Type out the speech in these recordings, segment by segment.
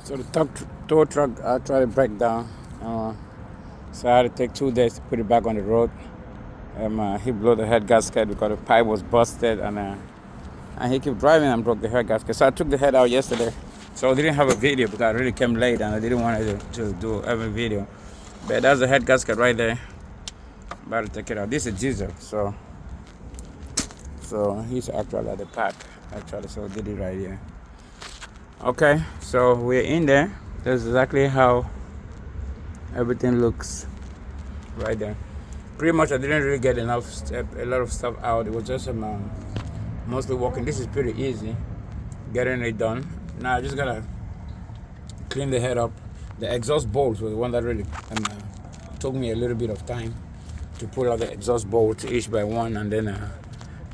So the tow truck actually broke down. So I had to take 2 days to put it back on the road. He blew the head gasket because the pipe was busted, and he kept driving and broke the head gasket. So I took the head out yesterday. So I didn't have a video because I really came late and I didn't want to do every video. But that's the head gasket right there. About to take it out. This is diesel, so he's actually at the pack. Actually, so I did it right here. Okay, so we're in there. That's exactly how everything looks right there. Pretty much I didn't really get a lot of stuff out. It was just mostly walking. This is pretty easy getting it done. Now I just gotta clean the head up. The exhaust bolts was the one that really took me a little bit of time to pull out the exhaust bolts each by one, and then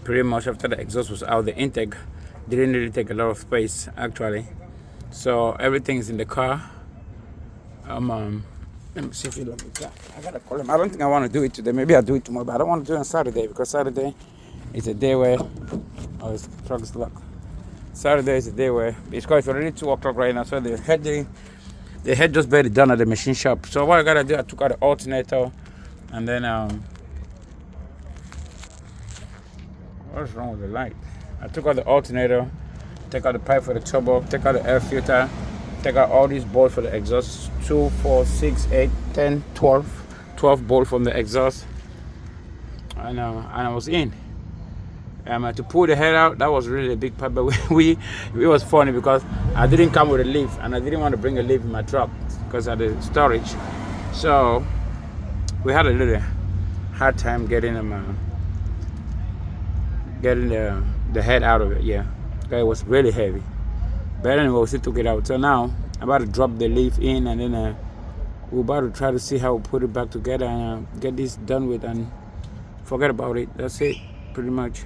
pretty much after the exhaust was out, the intake didn't really take a lot of space actually. So everything is in the car. Let me see if you look at that. I gotta call him. I don't think I want to do it today. Maybe I'll do it tomorrow, but I don't want to do it on Saturday because Saturday is a day where his truck's locked. Saturday is a day where it's already 2 o'clock right now. So the head just barely done at the machine shop. So what I gotta do, I took out the alternator, and then what's wrong with the light? I took out the alternator, take out the pipe for the turbo, take out the air filter, take out all these bolts for the exhaust. 2, 4, 6, 8, 10, 12 bolts from the exhaust, and I was in. To pull the head out, that was really a big part, but it was funny because I didn't come with a lift, and I didn't want to bring a lift in my truck because of the storage. So we had a little hard time getting the head out of it. Yeah, it was really heavy. But anyway, we still took it out. So now I'm about to drop the leaf in, and then we're about to try to see how we put it back together and get this done with and forget about it. That's it, pretty much.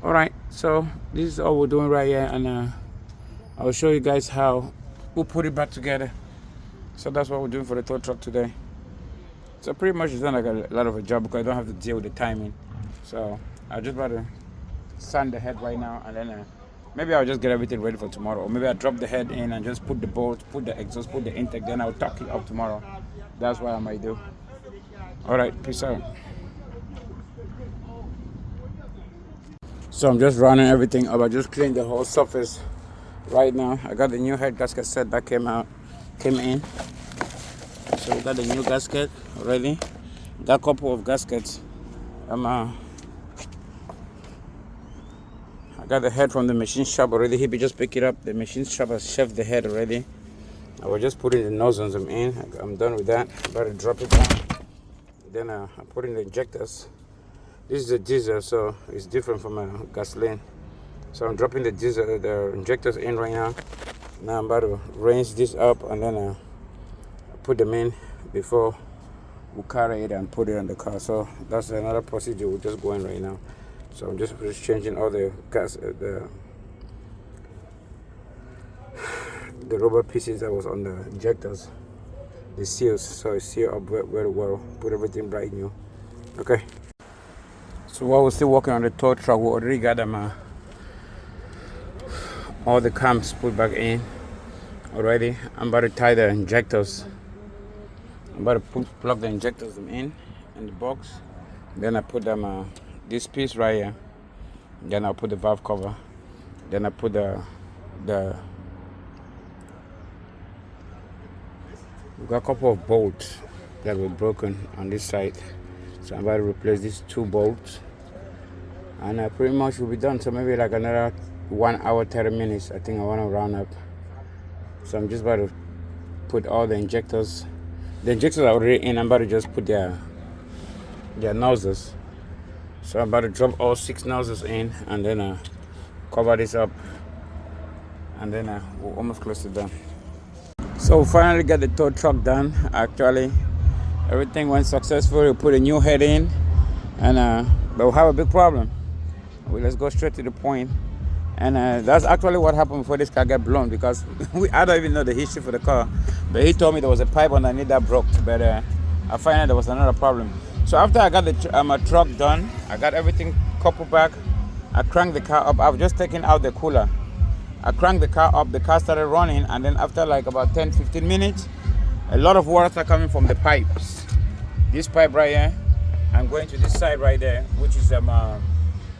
All right, so this is all we're doing right here, and I'll show you guys how we'll put it back together. So that's what we're doing for the tow truck today. So pretty much it's not like a lot of a job because I don't have to deal with the timing. So I just about to sand the head right now, and then maybe I'll just get everything ready for tomorrow. Or maybe I'll drop the head in and just put the bolts, put the exhaust, put the intake, then I'll tuck it up tomorrow. That's what I might do. All right, peace out. So I'm just running everything up. I just cleaned the whole surface right now. I got the new head gasket set that came in. So we got the new gasket already. Got a couple of gaskets. I got the head from the machine shop already. He just pick it up. The machine shop has shelved the head already. I was just putting the nozzles in. I'm done with that. I'm about to drop it down. Then I put in the injectors. This is a diesel, so it's different from a gasoline. So I'm dropping the injectors in right now. Now I'm about to range this up, and then put them in before we carry it and put it in the car. So that's another procedure we're just going right now. So I'm just changing all the gas, the rubber pieces that was on the injectors, the seals. So it's sealed up very well. Put everything brand new. Okay. So while we're still working on the tow truck, we already got them all the cams put back in already. I'm about to tie the injectors. I'm about to plug the injectors in the box. Then I put them this piece right here. Then I'll put the valve cover. Then I put we got a couple of bolts that were broken on this side. So I'm about to replace these 2 bolts. And pretty much will be done. So maybe like another 1 hour, 30 minutes. I think I want to round up. So I'm just about to put all the injectors. The injectors are already in. I'm about to just put their nozzles. So I'm about to drop all 6 nozzles in, and then cover this up, and then we're almost close to done. So we finally got the tow truck done. Actually, everything went successful. We put a new head in, and but we have a big problem. Well, let's go straight to the point. And that's actually what happened before this car got blown, because I don't even know the history for the car. But he told me there was a pipe underneath that broke. But I found out there was another problem. So after I got the truck done, I got everything coupled back. I cranked the car up. I've just taken out the cooler. I cranked the car up, the car started running, and then after like about 10-15 minutes, a lot of water started coming from the pipes. This pipe right here, I'm going to this side right there, which is the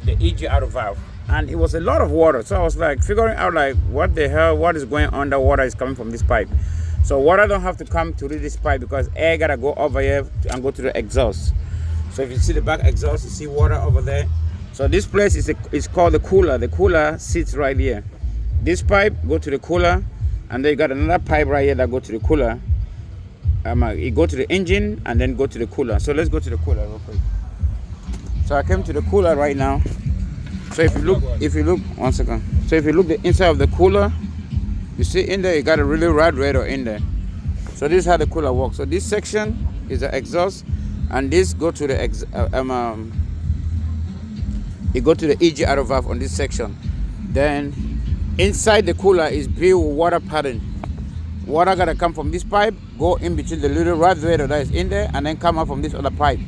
EG auto valve. And it was a lot of water, so I was like figuring out like what the hell, what is going on, the water is coming from this pipe. So water don't have to come to this pipe because air gotta go over here and go to the exhaust. So if you see the back exhaust, you see water over there. So this place is called the cooler. The cooler sits right here. This pipe go to the cooler, and then you got another pipe right here that go to the cooler. It go to the engine and then go to the cooler. So let's go to the cooler real quick. So I came to the cooler right now. So if you look, one second. So if you look the inside of the cooler, you see in there you got a really radiator in there. So this is how the cooler works. So this section is the exhaust, and this go to the it go to the EG auto valve on this section. Then inside the cooler is built with water pattern. Water gotta come from this pipe, go in between the little radiator that is in there, and then come out from this other pipe.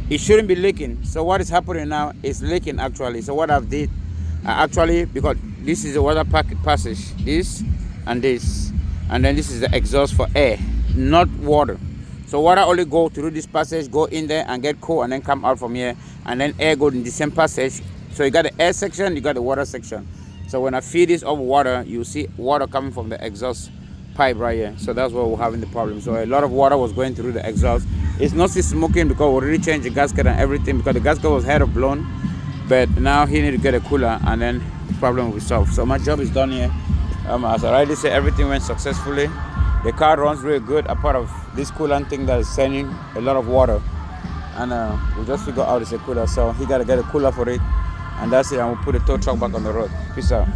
It shouldn't be leaking. So what is happening now is leaking actually. So what I've did, actually, because this is the water passage, this, and then this is the exhaust for air, not water. So water only go through this passage, go in there and get cool, and then come out from here, and then air go in the same passage. So you got the air section, you got the water section. So when I feed this over water, you see water coming from the exhaust pipe right here. So that's where we're having the problem. So a lot of water was going through the exhaust. It's not still smoking because we already changed the gasket and everything, because the gasket was head of blown. But now he need to get a cooler, and then the problem will be solved. So my job is done here. As I already said, everything went successfully. The car runs really good, apart of this coolant thing that is sending a lot of water. And we just figured out it's a cooler. So he got to get a cooler for it. And that's it. And we'll put the tow truck back on the road. Peace out.